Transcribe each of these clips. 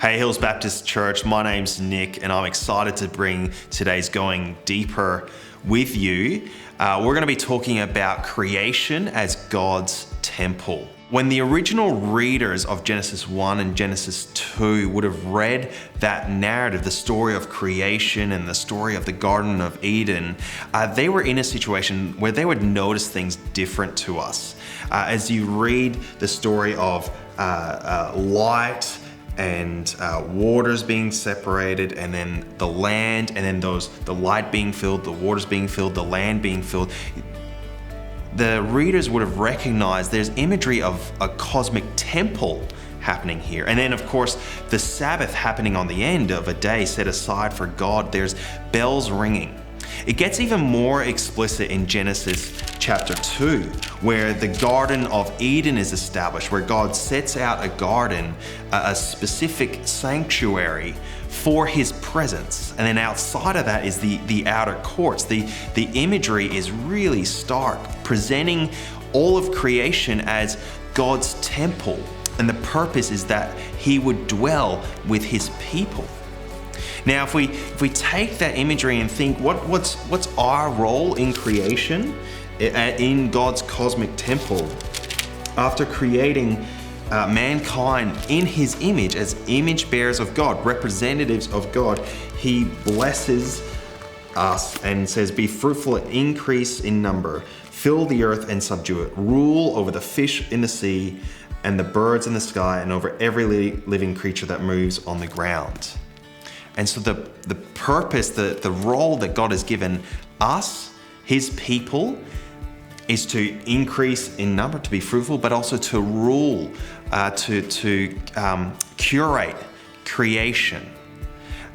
Hey Hills Baptist Church, my name's Nick and I'm excited to bring today's Going Deeper with you. We're going to be talking about creation as God's temple. When the original readers of Genesis 1 and Genesis 2 would have read that narrative, the story of creation and the story of the Garden of Eden, they were in a situation where they would notice things different to us. As you read the story of light, and waters being separated, and then the land, and then the light being filled, the waters being filled, the land being filled. The readers would have recognized there's imagery of a cosmic temple happening here. And then of course, the Sabbath happening on the end of a day set aside for God. There's bells ringing. It gets even more explicit in Genesis chapter 2, where the Garden of Eden is established, where God sets out a garden, a specific sanctuary for his presence. And then outside of that is the outer courts. The imagery is really stark, presenting all of creation as God's temple. And the purpose is that he would dwell with his people. Now, if we take that imagery and think, what's our role in creation, in God's cosmic temple? After creating mankind in his image as image bearers of God, representatives of God, he blesses us and says, "Be fruitful and increase in number, fill the earth and subdue it, rule over the fish in the sea and the birds in the sky and over every living creature that moves on the ground." And so the purpose, the role that God has given us, his people, is to increase in number, to be fruitful, but also to rule, to curate creation.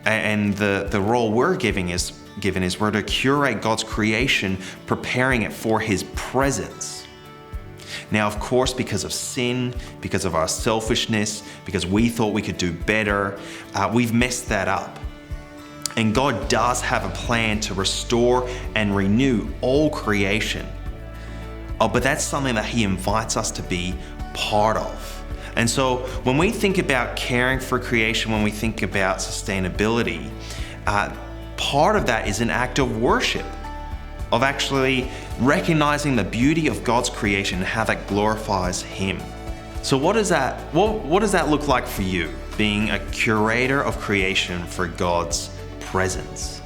And the role we're given is we're to curate God's creation, preparing it for his presence. Now, of course, because of sin, because of our selfishness, because we thought we could do better, we've messed that up. And God does have a plan to restore and renew all creation. But that's something that he invites us to be part of. And so when we think about caring for creation, when we think about sustainability, part of that is an act of worship, of actually recognizing the beauty of God's creation and how that glorifies him. So what does that look like for you, being a curator of creation for God's presence?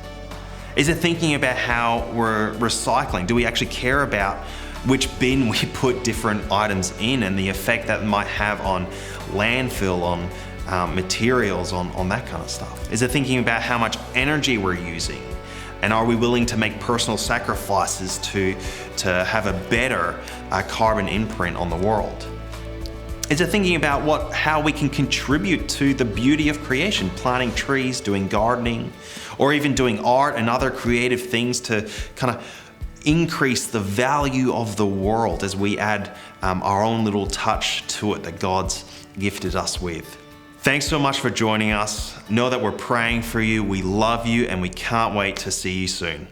Is it thinking about how we're recycling? Do we actually care about which bin we put different items in and the effect that might have on landfill, on materials, on that kind of stuff? Is it thinking about how much energy we're using? And are we willing to make personal sacrifices to have a better carbon imprint on the world? Is it thinking about how we can contribute to the beauty of creation, planting trees, doing gardening, or even doing art and other creative things to kind of increase the value of the world as we add our own little touch to it that God's gifted us with? Thanks so much for joining us. Know that we're praying for you, we love you, and we can't wait to see you soon.